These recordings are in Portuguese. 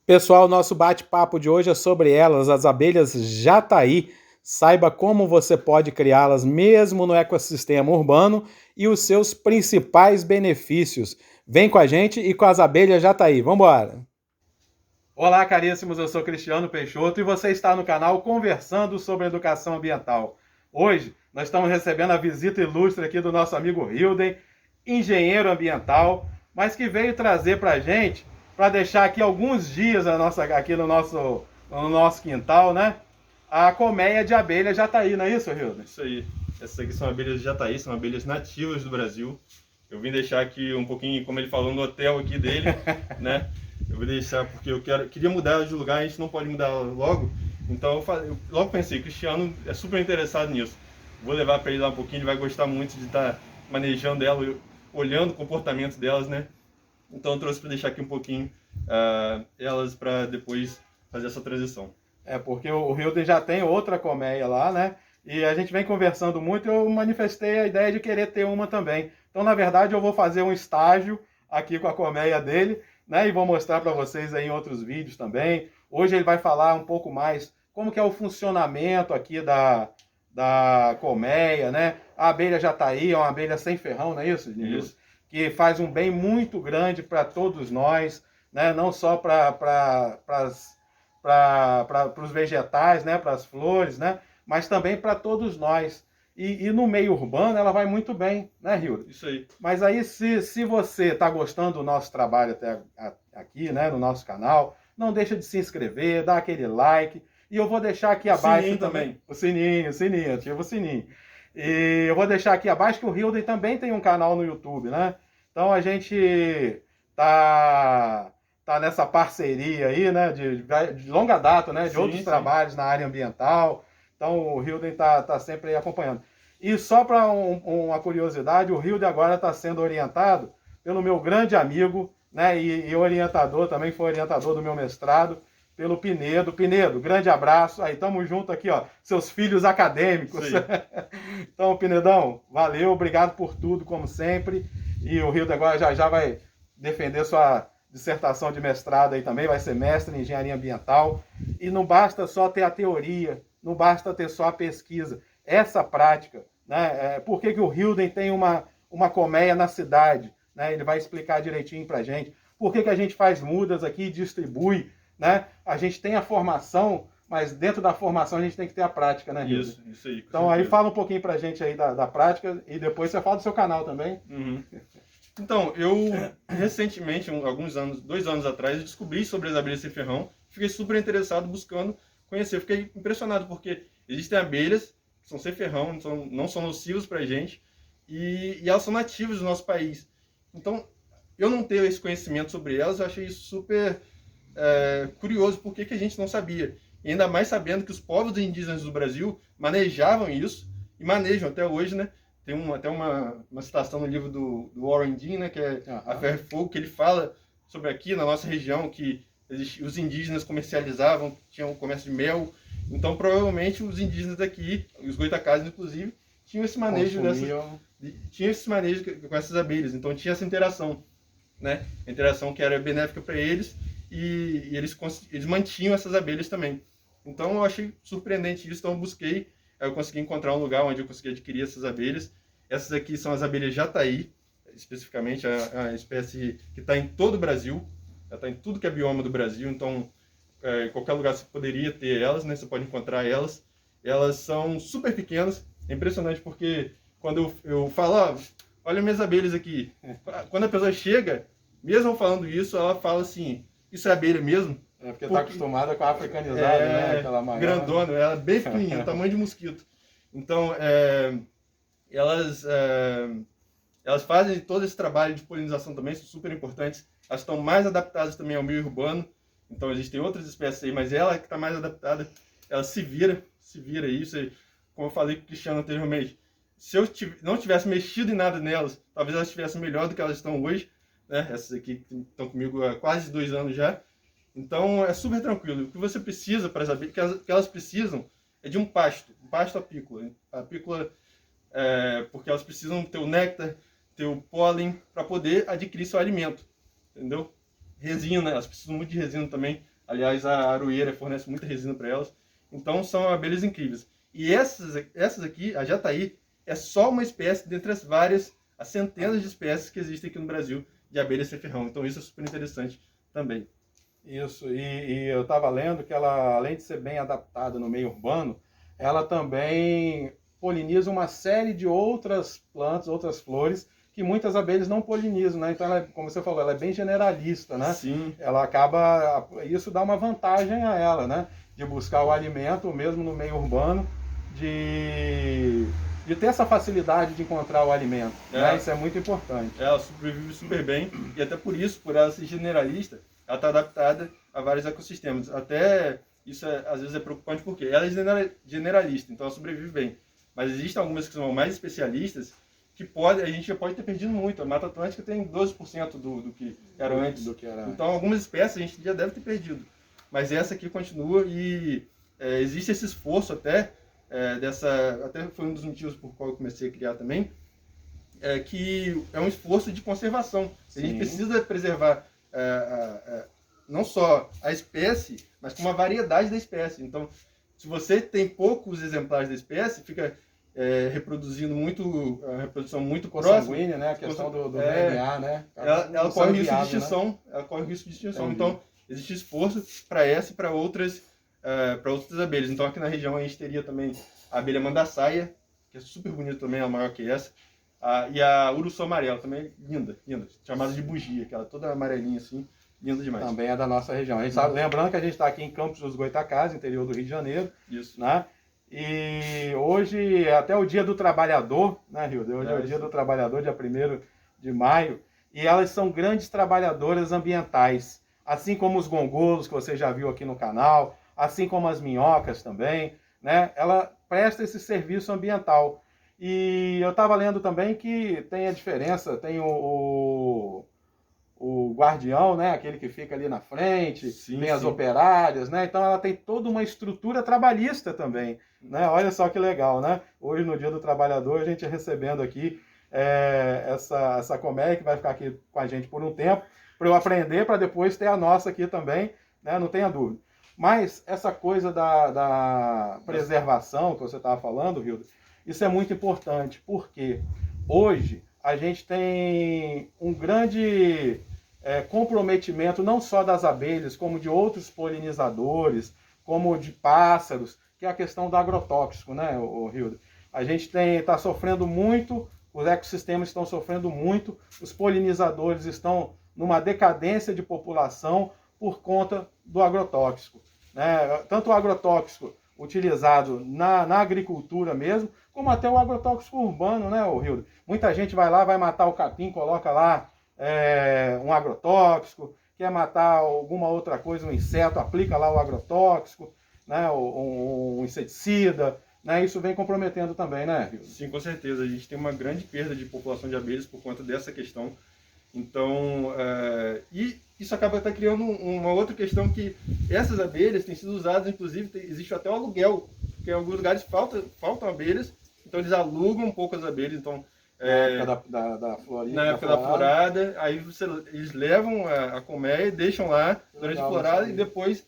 Pessoal, nosso bate-papo de hoje é sobre elas, as abelhas jataí. Saiba como você pode criá-las mesmo no ecossistema urbano e os seus principais benefícios. Vem com a gente e com as abelhas jataí. Vamos embora! Olá, caríssimos, eu sou Cristiano Peixoto e você está no canal Conversando sobre Educação Ambiental. Hoje nós estamos recebendo a visita ilustre aqui do nosso amigo Hilden, engenheiro ambiental, mas que veio trazer para a gente, para deixar aqui alguns dias aqui no nosso quintal, né? A colmeia de abelha jataí, não é isso, Hilden? Isso aí. Essas aqui são abelhas jataí, são abelhas nativas do Brasil. Eu vim deixar aqui um pouquinho, como ele falou, no hotel aqui dele, né? Eu vou deixar porque queria mudar de lugar, a gente não pode mudar logo. Então eu logo pensei, Cristiano é super interessado nisso. Vou levar para ele lá um pouquinho, ele vai gostar muito de estar manejando ela, olhando o comportamento delas, né? Então eu trouxe para deixar aqui um pouquinho elas para depois fazer essa transição. É, porque o Hilden já tem outra colmeia lá, né? E a gente vem conversando muito e eu manifestei a ideia de querer ter uma também. Então, na verdade, eu vou fazer um estágio aqui com a colmeia dele, né? E vou mostrar para vocês aí em outros vídeos também. Hoje ele vai falar um pouco mais como que é o funcionamento aqui da colmeia, né? A abelha jataí é uma abelha sem ferrão, não é isso, Nilson? Isso. Que faz um bem muito grande para todos nós, né? Não só para os vegetais, né? Para as flores, né? Mas também para todos nós. E no meio urbano ela vai muito bem, né, Hilda? Isso aí. Mas aí, se você está gostando do nosso trabalho até aqui, né, no nosso canal, não deixa de se inscrever, dar aquele like. E eu vou deixar aqui abaixo também o sininho, ativa o sininho. E eu vou deixar aqui abaixo que o Hilden também tem um canal no YouTube, né? Então a gente tá nessa parceria aí, né, de longa data, né, de outros trabalhos na área ambiental. Então o Hilden tá sempre aí acompanhando. E só para uma curiosidade, o Hilden agora está sendo orientado pelo meu grande amigo, né, e orientador, também foi orientador do meu mestrado, pelo Pinedo. Pinedo, grande abraço. Aí, tamo junto aqui, ó, seus filhos acadêmicos. Então, Pinedão, valeu, obrigado por tudo, como sempre. E o Hilden agora já vai defender sua dissertação de mestrado aí também, vai ser mestre em engenharia ambiental. E não basta só ter a teoria, não basta ter só a pesquisa. Essa prática, né? Por que o Hilden tem uma colmeia na cidade? Né? Ele vai explicar direitinho pra gente. Por que a gente faz mudas aqui e distribui? Né? A gente tem a formação, mas dentro da formação a gente tem que ter a prática, né, Hilden? Isso aí. Então aí fala um pouquinho pra gente aí da prática e depois você fala do seu canal também. Uhum. Então, eu recentemente, alguns anos, 2 anos atrás, eu descobri sobre as abelhas sem ferrão. Fiquei super interessado buscando conhecer. Fiquei impressionado porque existem abelhas que são sem ferrão, não são nocivas pra gente e elas são nativas do nosso país. Então, eu não ter esse conhecimento sobre elas, eu achei isso super curioso, porque que a gente não sabia. E ainda mais sabendo que os povos indígenas do Brasil manejavam isso, e manejam até hoje, né? Tem até uma citação no livro do Warren Dean, né? Que é A Ferro e Fogo, que ele fala sobre aqui na nossa região, que os indígenas comercializavam, tinham um comércio de mel. Então, provavelmente, os indígenas daqui, os goitacazes, inclusive, tinham esse manejo com essas abelhas. Então, tinha essa interação, né? A interação que era benéfica para eles e eles mantinham essas abelhas também. Então eu achei surpreendente isso, então eu consegui encontrar um lugar onde eu consegui adquirir essas abelhas. Essas aqui são as abelhas jataí, especificamente a espécie que está em todo o Brasil, ela está em tudo que é bioma do Brasil, então em qualquer lugar você poderia ter elas, né? Você pode encontrar elas. Elas são super pequenas, é impressionante porque quando eu falo, olha minhas abelhas aqui, quando a pessoa chega, mesmo falando isso, ela fala assim, isso é abelha mesmo? Porque tá acostumada com a africanizada, né? Aquela maior. Grandona, ela é bem pequenininha, tamanho de mosquito. Então, elas fazem todo esse trabalho de polinização também, são super importantes. Elas estão mais adaptadas também ao meio urbano. Então, existem outras espécies aí, mas ela que está mais adaptada, ela se vira isso aí. Como eu falei com o Cristiano anteriormente, se eu não tivesse mexido em nada nelas, talvez elas estivessem melhor do que elas estão hoje. Né? Essas aqui estão comigo há quase 2 anos já. Então é super tranquilo. O que você precisa para as abelhas, que elas precisam é de um pasto apícola. A apícola, porque elas precisam ter o néctar, ter o pólen para poder adquirir seu alimento, entendeu? Resina, elas precisam muito de resina também Aliás, a aroeira fornece muita resina para elas. Então, são abelhas incríveis. E essas aqui, a jataí, é só uma espécie dentre as centenas de espécies que existem aqui no Brasil de abelha sem ferrão. Então, isso é super interessante também. Isso, e eu estava lendo que ela, além de ser bem adaptada no meio urbano, ela também poliniza uma série de outras plantas, outras flores, que muitas abelhas não polinizam, né? Então, ela, como você falou, ela é bem generalista, né? Sim. Ela acaba, isso dá uma vantagem a ela, né? De buscar o alimento, mesmo no meio urbano, de ter essa facilidade de encontrar o alimento, né? Isso é muito importante. Ela sobrevive super bem, e até por isso, por ela ser generalista, ela está adaptada a vários ecossistemas. Até isso às vezes é preocupante porque ela é generalista, então ela sobrevive bem. Mas existem algumas que são mais especialistas que a gente já pode ter perdido muito. A Mata Atlântica tem 12% do que era antes. Então algumas espécies a gente já deve ter perdido. Mas essa aqui continua e existe esse esforço até até foi um dos motivos por qual eu comecei a criar também, que é um esforço de conservação. A gente precisa preservar não só a espécie, mas com uma variedade da espécie. Então, se você tem poucos exemplares da espécie, fica reproduzindo a reprodução muito próxima, né? A questão do DNA, né? Ela corre risco de extinção. Né? Ela corre risco de extinção. Então, existe esforço para essa e para outras abelhas. Então, aqui na região a gente teria também a abelha mandaçaia, que é super bonita também, é maior que essa. E a uruçu amarela, também linda, linda. Chamada de bugia, aquela toda amarelinha assim, linda demais. Também é da nossa região. A gente sabe, lembrando que a gente está aqui em Campos dos Goytacazes, interior do Rio de Janeiro. Isso. Né? E hoje é até o Dia do Trabalhador, né, Hilda? Hoje é o Dia do Trabalhador, dia 1º de maio. E elas são grandes trabalhadoras ambientais. Assim como os gongolos, que você já viu aqui no canal, assim como as minhocas também, né? Ela presta esse serviço ambiental. E eu estava lendo também que tem a diferença, tem o guardião, né? Aquele que fica ali na frente, tem as operárias, né? Então ela tem toda uma estrutura trabalhista também, né? Olha só que legal, né? Hoje, no Dia do Trabalhador, a gente recebendo aqui essa colmeia que vai ficar aqui com a gente por um tempo, para eu aprender, para depois ter a nossa aqui também, né? Não tenha dúvida. Mas essa coisa da preservação que você estava falando, Hilda, isso é muito importante, porque hoje a gente tem um grande comprometimento não só das abelhas, como de outros polinizadores, como de pássaros, que é a questão do agrotóxico, né, Hilda? A gente está sofrendo muito, os ecossistemas estão sofrendo muito, os polinizadores estão numa decadência de população por conta do agrotóxico. Né? Tanto o agrotóxico utilizado na agricultura mesmo, como até o agrotóxico urbano, né, Hilda? Muita gente vai lá, vai matar o capim, coloca lá um agrotóxico, quer matar alguma outra coisa, um inseto, aplica lá o agrotóxico, né, um inseticida, né? Isso vem comprometendo também, né, Hilda? Sim, com certeza. A gente tem uma grande perda de população de abelhas por conta dessa questão. Então, e isso acaba até criando uma outra questão, que essas abelhas têm sido usadas, inclusive, existe até o aluguel, porque em alguns lugares faltam abelhas, então eles alugam um pouco as abelhas. Então, na época da florinha, na época da florada, aí eles levam a colmeia, deixam lá durante a florada, e depois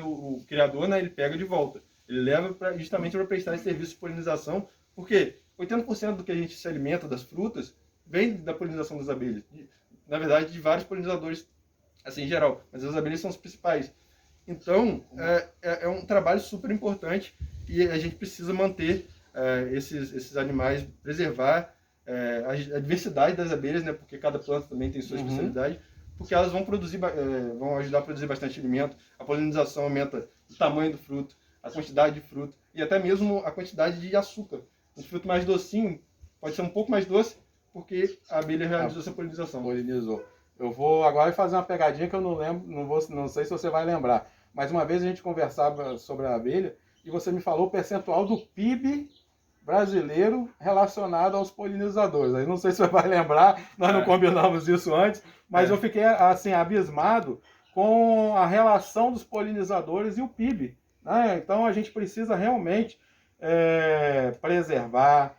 o criador, né, ele pega de volta. Ele leva justamente para prestar esse serviço de polinização, porque 80% do que a gente se alimenta das frutas vem da polinização das abelhas. Na verdade, de vários polinizadores, assim, em geral. Mas as abelhas são os principais. Então, é um trabalho super importante, e a gente precisa manter esses animais, preservar a diversidade das abelhas, né? Porque cada planta também tem sua especialidade, porque elas vão vão ajudar a produzir bastante alimento. A polinização aumenta o tamanho do fruto, a quantidade de fruto, e até mesmo a quantidade de açúcar. Um fruto mais docinho pode ser um pouco mais doce, porque a abelha realizou essa polinização. Polinizou. Eu vou agora fazer uma pegadinha que eu não lembro, não sei se você vai lembrar. Mas uma vez a gente conversava sobre a abelha e você me falou o percentual do PIB brasileiro relacionado aos polinizadores. Aí não sei se você vai lembrar, nós não combinamos isso antes, mas eu fiquei assim abismado com a relação dos polinizadores e o PIB. Né? Então a gente precisa realmente preservar,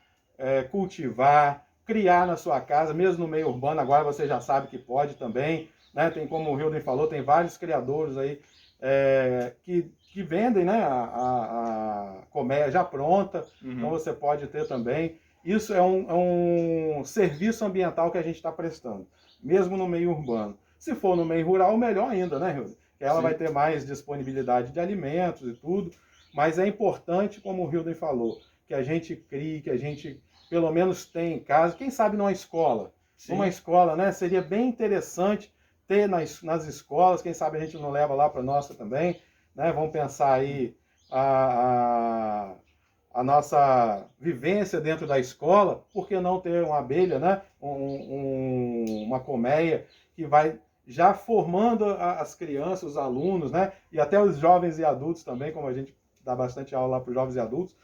cultivar, criar na sua casa, mesmo no meio urbano. Agora você já sabe que pode também, né? Tem, como o Hilden falou, tem vários criadores aí que vendem, né, a colmeia já pronta, então você pode ter também. Isso é um serviço ambiental que a gente está prestando, mesmo no meio urbano. Se for no meio rural, melhor ainda, né, Hilden? Ela vai ter mais disponibilidade de alimentos e tudo, mas é importante, como o Hilden falou, que a gente crie, que a gente pelo menos tenha em casa, quem sabe numa escola. Sim. Uma escola, né? Seria bem interessante ter nas escolas, quem sabe a gente não leva lá para a nossa também, né? Vamos pensar aí a nossa vivência dentro da escola, por que não ter uma abelha, né? Uma colmeia que vai já formando as crianças, os alunos, né? E até os jovens e adultos também, como a gente dá bastante aula lá para os jovens e adultos,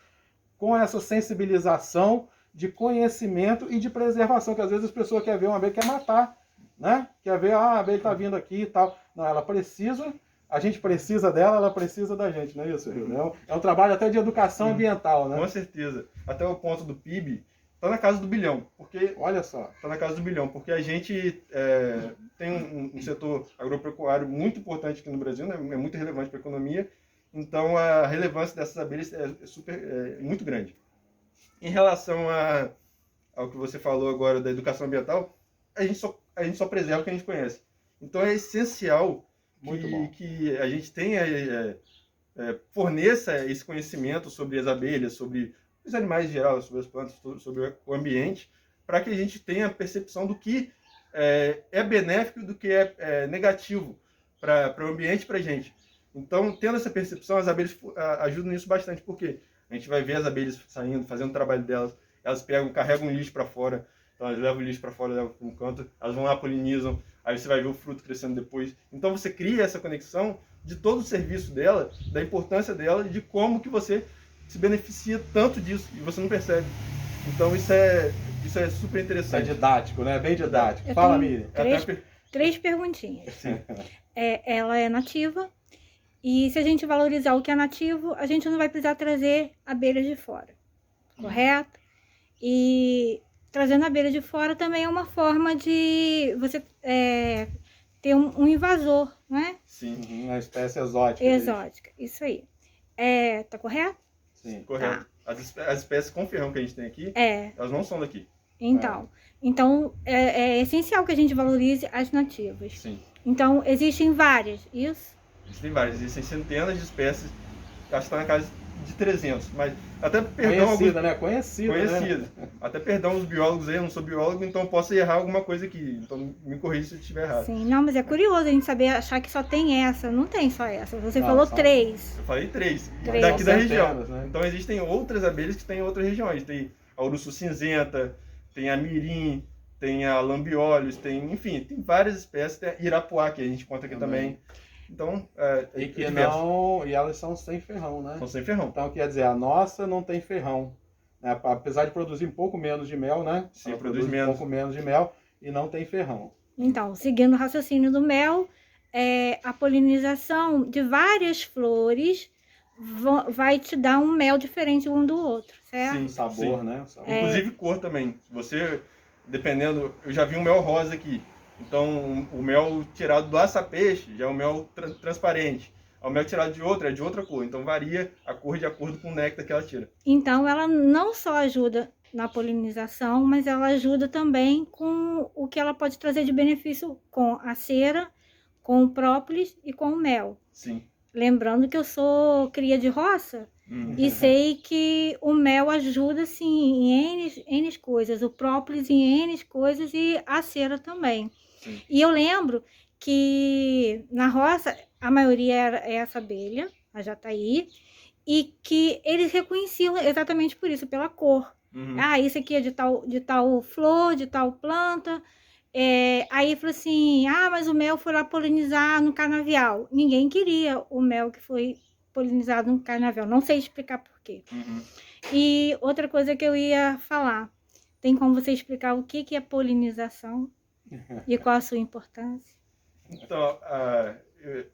com essa sensibilização de conhecimento e de preservação, que às vezes as pessoas querem ver uma abelha, quer matar, né? Quer ver, a abelha está vindo aqui e tal. Não, ela precisa, a gente precisa dela, ela precisa da gente, não é isso, Rio? É um trabalho até de educação ambiental, né? Com certeza. Até o ponto do PIB está na casa do bilhão, porque... Olha só. Está na casa do bilhão, porque a gente tem um setor agropecuário muito importante aqui no Brasil, né? É muito relevante para a economia, então a relevância dessas abelhas é muito grande. Em relação ao que você falou agora da educação ambiental, a gente só preserva o que a gente conhece. Então é essencial que a gente tenha, forneça esse conhecimento sobre as abelhas, sobre os animais em geral, sobre as plantas, sobre o ambiente, para que a gente tenha a percepção do que é benéfico e do que é negativo para o ambiente e para a gente. Então, tendo essa percepção, as abelhas ajudam nisso bastante, porque a gente vai ver as abelhas saindo, fazendo o trabalho delas, elas carregam o lixo para fora, então elas levam o lixo para fora, levam para um canto, elas vão lá, polinizam, aí você vai ver o fruto crescendo depois. Então você cria essa conexão de todo o serviço dela, da importância dela e de como que você se beneficia tanto disso e você não percebe. Então isso é super interessante. É didático, né? Bem didático. Fala, Miriam. Três perguntinhas. Sim. Ela é nativa. E se a gente valorizar o que é nativo, a gente não vai precisar trazer abelhas de fora, correto? E trazendo abelhas de fora também é uma forma de você ter um invasor, não é? Sim, uma espécie exótica. Exótica, isso aí. Tá correto? Sim, correto. Tá. As espécies com ferrão que a gente tem aqui, elas não são daqui. Então é essencial que a gente valorize as nativas. Sim. Então, existem várias, isso? Existem várias, existem centenas de espécies, acho que está na casa de 300, mas até perdão... Conhecida, né? Conhecida. Né? Até perdão os biólogos aí, eu não sou biólogo, então eu posso errar alguma coisa aqui, então me corrija se eu estiver errado. Sim, não, mas é curioso a gente saber, achar que só tem essa, não tem só essa, você falou 3. Eu falei 3, daqui da região. Né? Então existem outras abelhas que têm em outras regiões, tem a urso cinzenta, tem a mirim, tem a lambiolhos, enfim, tem várias espécies, tem a irapuá, que a gente conta aqui também. Então, e elas são sem ferrão, né? São sem ferrão. Então, quer dizer, a nossa não tem ferrão. Né? Apesar de produzir um pouco menos de mel, né? Sim, ela produz menos. Um pouco menos de mel e não tem ferrão. Então, seguindo o raciocínio do mel, a polinização de várias flores vai te dar um mel diferente um do outro, certo? Sim, sabor, né? Sabor. Inclusive cor também. Você, dependendo... Eu já vi um mel rosa aqui. Então, o mel tirado do açapeixe já é um mel transparente. O mel tirado de outro é de outra cor. Então, varia a cor de acordo com o néctar que ela tira. Então, ela não só ajuda na polinização, mas ela ajuda também com o que ela pode trazer de benefício com a cera, com o própolis e com o mel. Sim. Lembrando que eu sou cria de roça e sei que o mel ajuda, sim, em N coisas. O própolis em N coisas e a cera também. Sim. E eu lembro que na roça a maioria é essa abelha, a jataí, e que eles reconheciam exatamente por isso, pela cor. Isso aqui é de tal flor, de tal planta. Aí falou assim, mas o mel foi lá polinizar no canavial. Ninguém queria o mel que foi polinizado no canavial, não sei explicar por quê. E outra coisa que eu ia falar, tem como você explicar o que é polinização e qual a sua importância? Então,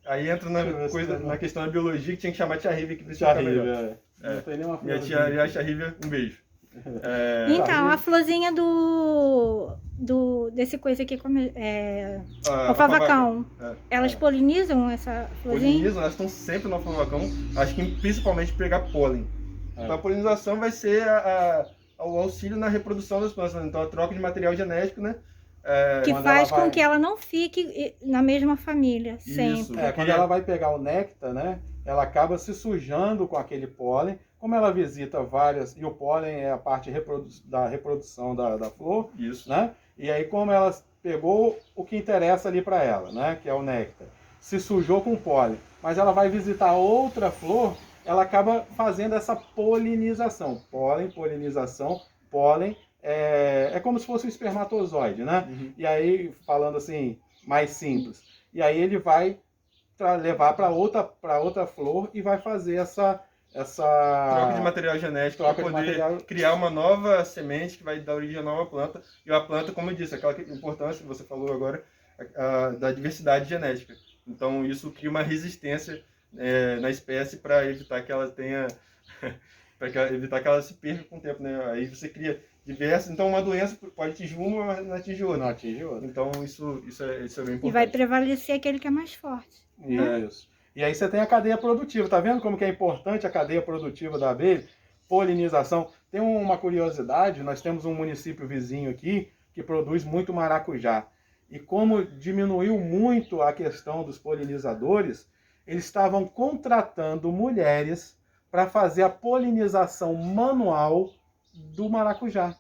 aí entra na questão da biologia, que tinha que chamar a tia Rívia aqui para explicar melhor. Não tem nenhuma Minha tia Rívia, um beijo. Então, a florzinha desse coisa aqui, como A alfavacão, elas É. polinizam essa florzinha? Polinizam, elas estão sempre no alfavacão, acho que principalmente pegar pólen. Então a polinização vai ser o auxílio na reprodução das plantas, né? Então a troca de material genético, né? Que Quando faz ela com vai- que ela não fique na mesma família, sempre. Porque- Quando ela vai pegar o néctar, né, ela acaba se sujando com aquele pólen. Como ela visita várias, e o pólen é a parte da reprodução da flor, Isso. né? E aí, como ela pegou o que interessa ali para ela, né, que é o néctar, se sujou com pólen, mas ela vai visitar outra flor, ela acaba fazendo essa polinização. Pólen, polinização, pólen, é como se fosse um espermatozoide, né? Uhum. E aí, falando assim, mais simples, e aí ele vai levar para outra flor e vai fazer essa Troca de material genético para troca de poder material. criar uma nova semente que vai dar origem a uma nova planta. E a planta, como eu disse, aquela importância que você falou agora, da diversidade genética. Então isso cria uma resistência na espécie para evitar que ela tenha, evitar que ela se perca com o tempo, né? Aí você cria diversas. Então uma doença pode atingir uma, mas não atinge outra. Não atinge outra. Então isso é bem importante. E vai prevalecer aquele que é mais forte. Isso. E aí você tem a cadeia produtiva. Tá vendo como que é importante a cadeia produtiva da abelha? Polinização. Tem uma curiosidade, nós temos um município vizinho aqui que produz muito maracujá. E como diminuiu muito a questão dos polinizadores, eles estavam contratando mulheres para fazer a polinização manual do maracujá.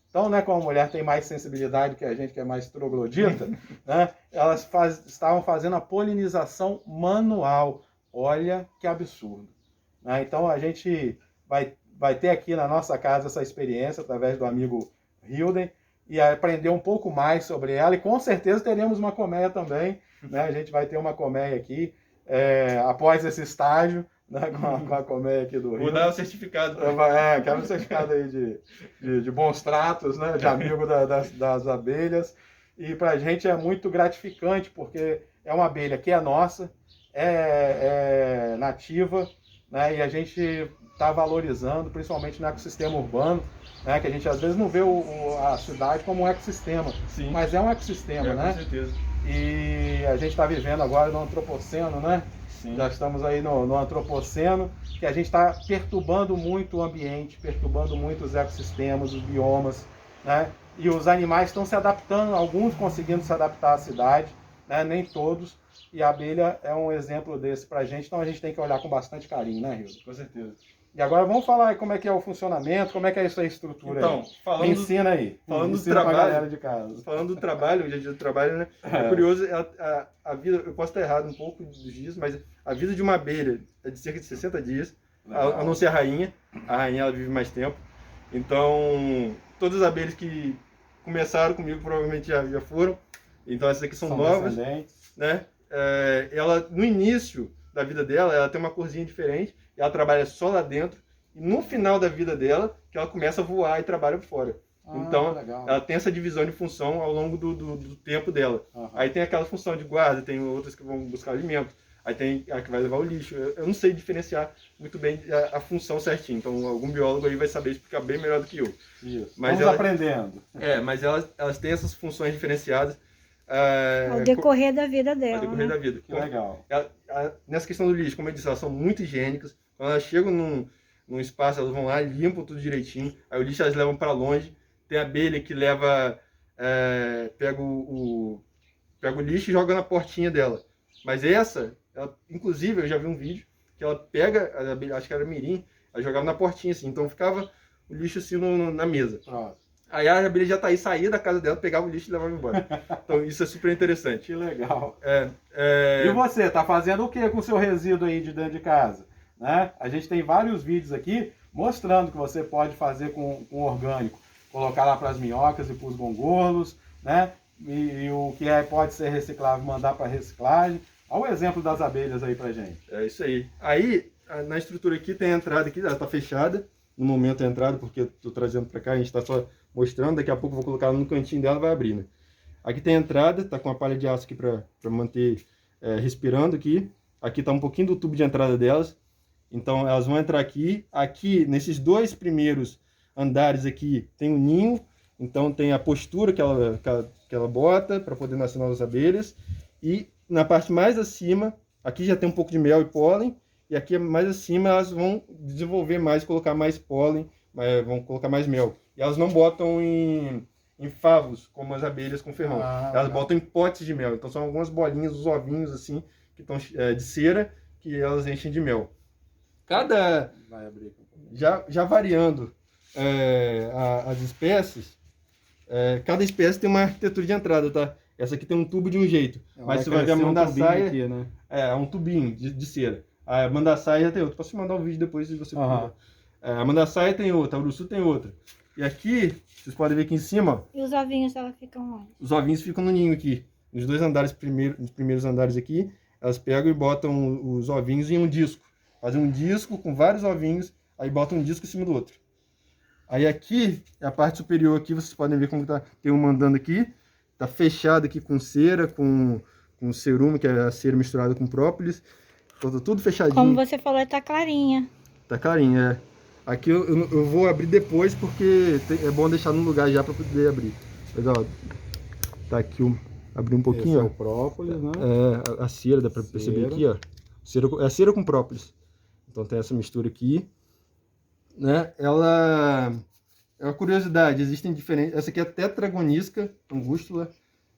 Então, né, como a mulher tem mais sensibilidade que a gente, que é mais troglodita, né, elas estavam fazendo a polinização manual. Olha que absurdo. Né? Então, a gente vai ter aqui na nossa casa essa experiência através do amigo Hilden e aprender um pouco mais sobre ela. E com certeza teremos uma colmeia também. Né? A gente vai ter uma colmeia aqui após esse estágio. Né, com a colmeia aqui do Rio. Vou dar o certificado. Quero um certificado aí de bons tratos, né, de amigo das abelhas. E para a gente é muito gratificante, porque é uma abelha que é nossa, é nativa, né, e a gente está valorizando, principalmente no ecossistema urbano, né, que a gente às vezes não vê a cidade como um ecossistema, Sim. mas é um ecossistema, né? Com certeza. E a gente está vivendo agora no antropoceno, né? Sim. Já estamos aí no antropoceno, que a gente está perturbando muito o ambiente, perturbando muito os ecossistemas, os biomas, né? E os animais estão se adaptando, alguns conseguindo se adaptar à cidade, né? Nem todos. E a abelha é um exemplo desse para a gente, então a gente tem que olhar com bastante carinho, né, Hildo? Com certeza. E agora vamos falar aí como é que é o funcionamento, como é que é isso aí, a estrutura Então, aí. Me ensina aí. falando do Ensina pra trabalho, galera de casa. Falando do trabalho, o dia a dia do trabalho, né? É curioso, a vida, eu posso estar errado um pouco dos dias, mas a vida de uma abelha é de cerca de 60 dias, a não ser a rainha ela vive mais tempo. Então, todas as abelhas que começaram comigo provavelmente já foram, então essas aqui são novas, né? Ela, no início da vida dela, ela tem uma corzinha diferente, ela trabalha só lá dentro, e no final da vida dela, que ela começa a voar e trabalha por fora. Então, legal. ela tem essa divisão de função ao longo do tempo dela. Uhum. Aí tem aquela função de guarda, tem outras que vão buscar alimento, aí tem a que vai levar o lixo. Eu não sei diferenciar muito bem a função certinho, então algum biólogo aí vai saber explicar bem melhor do que eu. Isso. Mas Vamos aprendendo. Mas elas têm essas funções diferenciadas. Ao decorrer da vida dela. Ao decorrer da vida. Que legal. Nessa questão do lixo, como eu disse, elas são muito higiênicas. Quando elas chegam num espaço, elas vão lá, limpam tudo direitinho. Aí o lixo elas levam para longe. Tem a abelha que leva, pega o lixo e joga na portinha dela. Mas ela, inclusive, eu já vi um vídeo que ela pega a abelha, acho que era mirim, ela jogava na portinha assim. Então ficava o lixo assim na mesa. Pronto. Aí a abelha já saía da casa dela, pegava o lixo e levava embora. Então isso é super interessante. Que legal. E você, tá fazendo o que com o seu resíduo aí de dentro de casa? Né? A gente tem vários vídeos aqui mostrando que você pode fazer com orgânico. Colocar lá para as minhocas e para os gongolos, né? E o que pode ser reciclável, mandar para reciclagem. Olha o exemplo das abelhas aí pra gente. É isso aí. Aí, na estrutura aqui, tem a entrada aqui, ela está fechada. No momento a entrada, porque eu estou trazendo para cá, a gente está só mostrando. Daqui a pouco eu vou colocar ela no cantinho dela e vai abrir, né? Aqui tem a entrada, tá com uma palha de aço aqui para manter respirando aqui. Aqui está um pouquinho do tubo de entrada delas. Então elas vão entrar aqui. Aqui, nesses dois primeiros andares aqui, tem um ninho. Então tem a postura que ela bota para poder nascer novas abelhas. E na parte mais acima, aqui já tem um pouco de mel e pólen. E aqui mais acima elas vão desenvolver mais, colocar mais pólen, vão colocar mais mel. E elas não botam em favos, como as abelhas com ferrão. Elas botam em potes de mel. Então são algumas bolinhas, os ovinhos assim, que estão de cera, que elas enchem de mel. Cada... Vai abrir aqui. Já variando as espécies, cada espécie tem uma arquitetura de entrada, tá? Essa aqui tem um tubo de um jeito, mas você vai ver a mandaçaia, aqui, né? um tubinho de cera. A mandaçaia tem outro. Posso te mandar um vídeo depois se você puder. A mandaçaia tem outra, a uruçu tem outra. E aqui, vocês podem ver aqui em cima, ó, E os ovinhos dela ficam onde? os ovinhos ficam no ninho aqui. Nos dois andares, nos primeiros andares aqui, elas pegam e botam os ovinhos em um disco. Fazem um disco com vários ovinhos, aí botam um disco em cima do outro. Aí aqui, a parte superior aqui, vocês podem ver como tá, tem um mandando aqui. Tá fechado aqui com cera, com cerume, que é a cera misturada com própolis. Então tá tudo fechadinho. Como você falou, tá clarinha. Tá clarinho, Aqui eu vou abrir depois, porque é bom deixar no lugar já para poder abrir. Mas, ó, tá aqui, abrir um pouquinho, Esse ó. é o própolis, né? A cera, dá para perceber aqui, ó. É cera com própolis. Então tem essa mistura aqui, né? Ela é uma curiosidade, existem diferentes... Essa aqui é Tetragonisca angústula.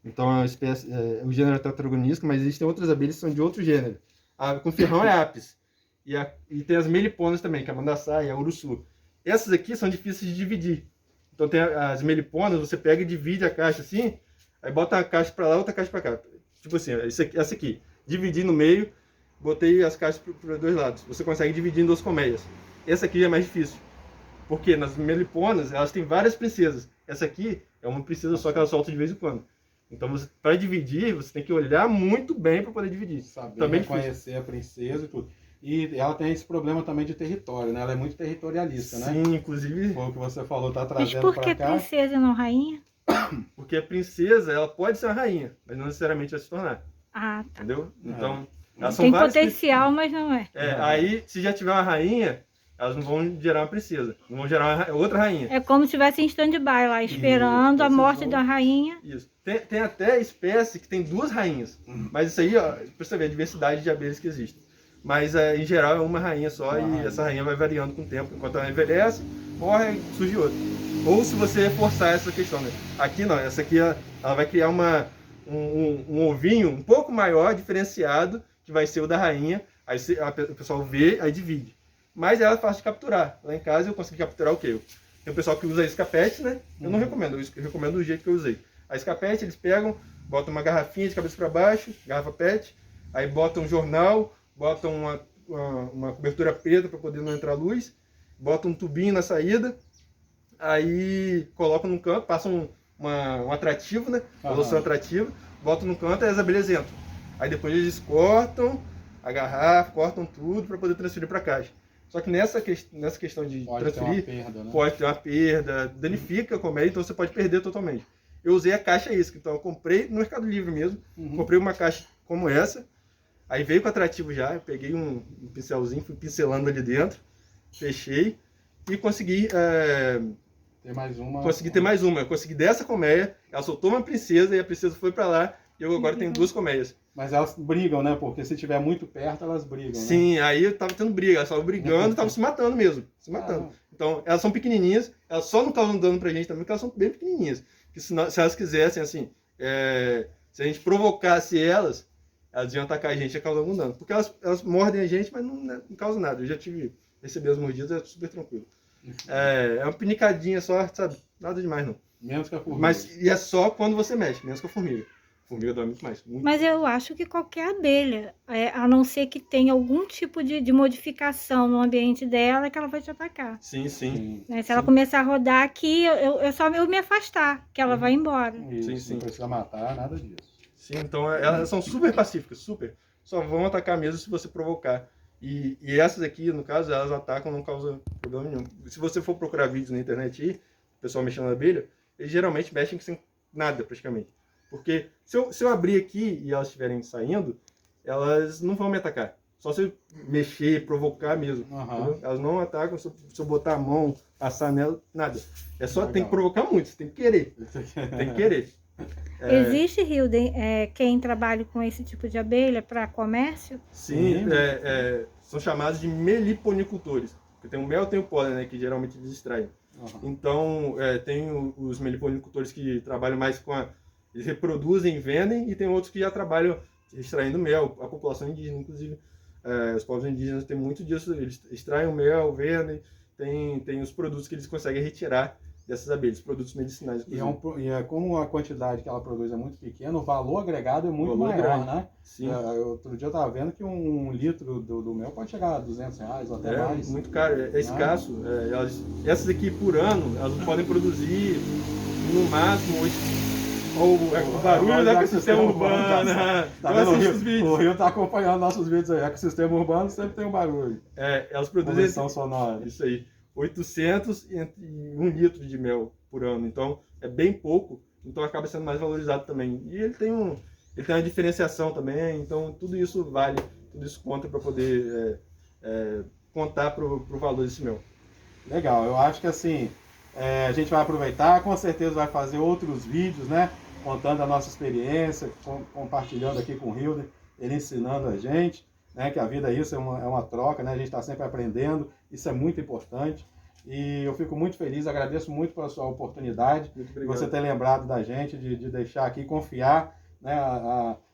Então é uma espécie, o gênero é Tetragonisca, mas existem outras abelhas que são de outro gênero. A com ferrão é Apis. E tem as meliponas também, que é a mandaçaia e a uruçu. Essas aqui são difíceis de dividir. Então tem as meliponas, você pega e divide a caixa assim, aí bota uma caixa para lá, outra caixa para cá. Tipo assim, essa aqui, dividi no meio, botei as caixas para os dois lados. Você consegue dividir em 2 colmeias. Essa aqui é mais difícil. Porque nas meliponas, elas têm várias princesas. Essa aqui é uma princesa só que ela solta de vez em quando. Então, para dividir, você tem que olhar muito bem para poder dividir. Saber também reconhecer a princesa e tudo. E ela tem esse problema também de território, né? Ela é muito territorialista, né? Sim, inclusive... Foi o que você falou, tá Mas trazendo por pra que cá. princesa e não rainha? Porque a princesa, ela pode ser uma rainha, mas não necessariamente vai se tornar. Ah, tá. Entendeu? Então, Tem potencial, mas não é. Aí, se já tiver uma rainha, elas não vão gerar uma princesa. Não vão gerar outra rainha. É como se estivesse em stand-by lá, esperando a morte da rainha. Isso. Tem até espécie que tem 2 rainhas. Mas isso aí, ó, pra você ver a diversidade de abelhas que existe. Mas em geral é uma rainha só essa rainha vai variando com o tempo. Enquanto ela envelhece, morre, surge outra. Ou se você forçar essa questão, né? Aqui não, essa aqui ela vai criar um ovinho um pouco maior, diferenciado, que vai ser o da rainha. Aí o pessoal vê, aí divide. Mas ela é fácil de capturar. Lá em casa eu consegui capturar o quê? Tem o pessoal que usa escapete, né? Eu não recomendo, eu recomendo do jeito que eu usei. A escapete, eles pegam, botam uma garrafinha de cabeça para baixo, garrafa PET, aí botam um jornal, botam uma cobertura preta para poder não entrar luz, botam um tubinho na saída, aí colocam num canto, passam um atrativo, né? Uma loção atrativa, botam no canto e as abelhas entram. Aí depois eles cortam a garrafa, cortam tudo para poder transferir para a caixa. Só que nessa questão de transferir, pode ter uma perda, danifica a colmeia, então você pode perder totalmente. Eu usei a caixa isca, então eu comprei no Mercado Livre mesmo, comprei uma caixa como essa, aí veio com atrativo já, eu peguei um pincelzinho, fui pincelando ali dentro, fechei e consegui ter mais uma. Eu consegui dessa colmeia, ela soltou uma princesa e a princesa foi para lá e eu agora tenho 2 colmeias. Mas elas brigam, né? Porque se estiver muito perto, elas brigam, Sim, né? aí eu tava tendo briga, elas estavam brigando, estavam se matando mesmo, se matando. Então, elas são pequenininhas, elas só não causam dano pra gente também, porque elas são bem pequenininhas. Porque se elas quisessem, assim, se a gente provocasse elas iam atacar a gente e causar algum dano. Porque elas mordem a gente, mas não causam nada. Eu já recebi as mordidas, é super tranquilo. É uma pinicadinha só, sabe? Nada demais, não. Menos que a formiga. E é só quando você mexe, menos que a formiga. A formiga dói muito mais. Mas eu acho que qualquer abelha, a não ser que tenha algum tipo de modificação no ambiente dela, que ela vai te atacar. Sim. Né? Se ela começar a rodar aqui, é só eu me afastar, que ela vai embora. Isso, sim. Não precisa matar, nada disso. Sim, então elas são super pacíficas, super. Só vão atacar mesmo se você provocar. E essas aqui, no caso, elas atacam, não causam problema nenhum. Se você for procurar vídeos na internet aí, o pessoal mexendo na abelha, eles geralmente mexem sem nada, praticamente. Porque se eu abrir aqui e elas estiverem saindo, elas não vão me atacar. só se mexer, provocar mesmo. Aham. Elas não atacam se eu botar a mão, passar nela, nada. É só, Legal. tem que provocar muito, você tem que querer. Tem que querer. Existe, Hilden, quem trabalha com esse tipo de abelha para comércio? Sim, são chamados de meliponicultores. Porque tem o mel e tem o pólen, né, que geralmente eles extraem. Uhum. Então, tem os meliponicultores que trabalham mais com eles reproduzem e vendem, e tem outros que já trabalham extraindo mel. A população indígena, inclusive, os povos indígenas têm muito disso. Eles extraem o mel, vendem, tem os produtos que eles conseguem retirar dessas abelhas, produtos medicinais. E como a quantidade que ela produz é muito pequena, o valor agregado é muito maior, grande. né? Sim. Outro dia eu estava vendo que um litro do mel pode chegar a R$200 ou até mais. Muito caro, é escasso. Essas aqui por ano, elas podem produzir no máximo o barulho do ecossistema urbano. Tá vendo? O Rio está acompanhando nossos vídeos aí. Ecossistema urbano sempre tem um barulho. Elas produzem Poluição sonora. isso aí, 800 e 1 litro de mel por ano. Então é bem pouco, então acaba sendo mais valorizado também. E ele tem uma diferenciação também, então tudo isso vale, tudo isso conta para poder contar pro valor desse mel. Legal, eu acho que assim, a gente vai aproveitar, com certeza vai fazer outros vídeos, né? Contando a nossa experiência, compartilhando aqui com o Hilden, ele ensinando a gente, né? Que a vida é isso, é uma troca, né? A gente está sempre aprendendo, isso é muito importante. E eu fico muito feliz, agradeço muito pela sua oportunidade, de você ter lembrado da gente, de deixar aqui, confiar, né,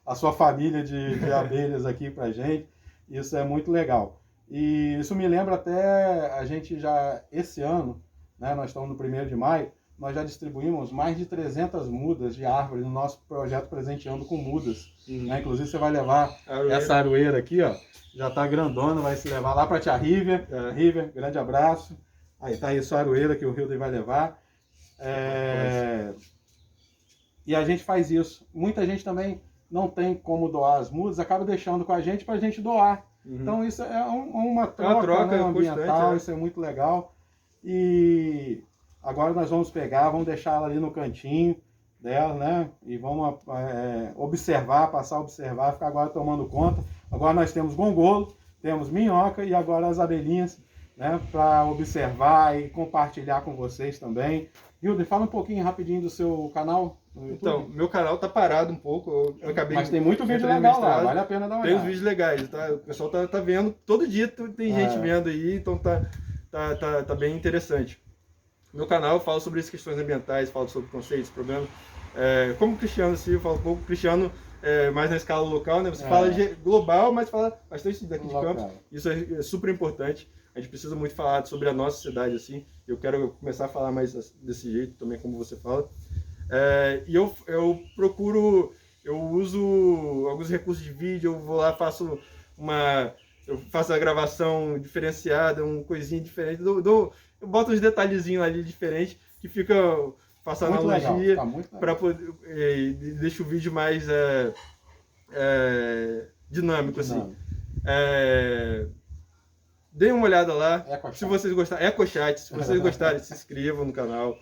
a sua família de abelhas aqui pra gente. Isso é muito legal. E isso me lembra até a gente já, esse ano, né, nós estamos no 1º de maio, nós já distribuímos mais de 300 mudas de árvore no nosso projeto Presenteando com Mudas. Né? Inclusive você vai levar essa aroeira aqui, ó, já está grandona, vai se levar lá para a tia River. River, grande abraço. Aí tá aí sua aroeira que o Hilden vai levar. E a gente faz isso. Muita gente também não tem como doar as mudas, acaba deixando com a gente para a gente doar. Então isso é uma troca, né, ambiental, isso é muito legal. E agora nós vamos pegar, vamos deixar ela ali no cantinho dela, né? E vamos observar, passar a observar, ficar agora tomando conta. Agora nós temos gongolo, temos minhoca e agora as abelhinhas, né? Para observar e compartilhar com vocês também. Hilden, fala um pouquinho rapidinho do seu canal no YouTube. Então, meu canal tá parado um pouco, eu acabei... Mas tem muito vídeo legal lá, vale a pena dar uma olhada. Tem uns vídeos legais, tá? O pessoal tá vendo, todo dia tem gente vendo aí, então tá bem interessante. No meu canal eu falo sobre as questões ambientais, falo sobre conceitos, problemas. Como cristiano, assim, eu falo um pouco cristiano mais na escala local, né? Você fala de global, mas fala bastante daqui de Campos. Isso é super importante. A gente precisa muito falar sobre a nossa cidade, assim. Eu quero começar a falar mais desse jeito também, como você fala. E eu eu uso alguns recursos de vídeo, eu vou lá, eu faço a gravação diferenciada, uma coisinha diferente, eu boto uns detalhezinhos ali diferentes, que faço analogia, para poder, deixa o vídeo mais dinâmico, assim. Deem uma olhada lá, se vocês gostarem, EcoChat, se vocês gostarem, se inscrevam no canal,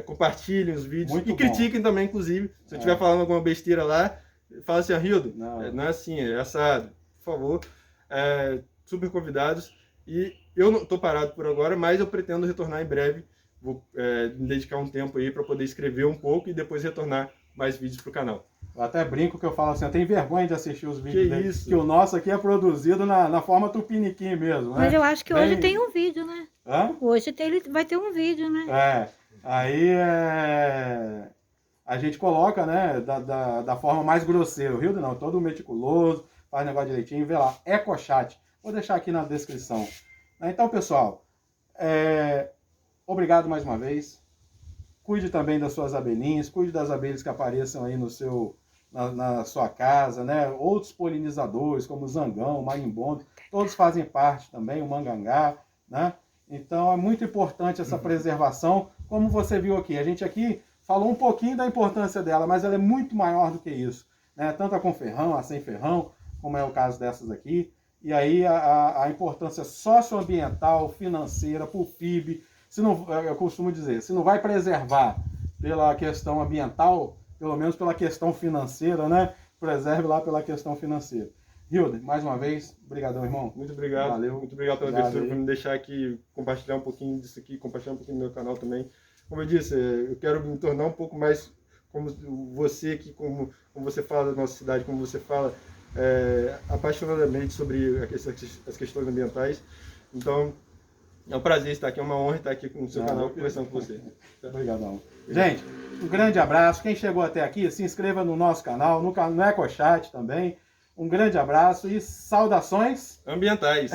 compartilhem os vídeos e critiquem também, inclusive, se eu estiver falando alguma besteira lá, fala assim, Hilden, não é assim, é assado, por favor, super convidados, e eu não estou parado por agora, mas eu pretendo retornar em breve, vou me dedicar um tempo aí para poder escrever um pouco e depois retornar mais vídeos para o canal. Eu até brinco que eu falo assim, eu tenho vergonha de assistir os vídeos dele, que o nosso aqui é produzido na forma tupiniquim mesmo, né? Mas eu acho que hoje tem um vídeo, né? Hã? Hoje vai ter um vídeo, né? Aí a gente coloca, né, da forma mais grosseira. O Hilden não, todo meticuloso, faz negócio direitinho, vê lá, EcoChat. Vou deixar aqui na descrição. Então, pessoal, obrigado mais uma vez. Cuide também das suas abelhinhas, cuide das abelhas que apareçam aí na sua casa, né? Outros polinizadores, como o zangão, o marimbondo, todos fazem parte também, o mangangá, né? Então é muito importante essa preservação, como você viu aqui. A gente aqui falou um pouquinho da importância dela, mas ela é muito maior do que isso, né? Tanto a com ferrão, a sem ferrão, como é o caso dessas aqui. E aí a importância socioambiental, financeira, para o PIB. Eu costumo dizer, se não vai preservar pela questão ambiental, pelo menos pela questão financeira, né? preserve lá pela questão financeira. Hilder, mais uma vez, obrigadão, irmão. Muito obrigado. Valeu. Muito obrigado pela abertura, por me deixar aqui, compartilhar um pouquinho disso aqui, compartilhar um pouquinho do meu canal também. Como eu disse, eu quero me tornar um pouco mais como você, que como você fala da nossa cidade, como você fala apaixonadamente sobre as questões ambientais. Então, é um prazer estar aqui, é uma honra estar aqui no seu canal conversando com você. Obrigadão. Gente, um grande abraço. Quem chegou até aqui, se inscreva no nosso canal, no EcoChat também. Um grande abraço e saudações ambientais.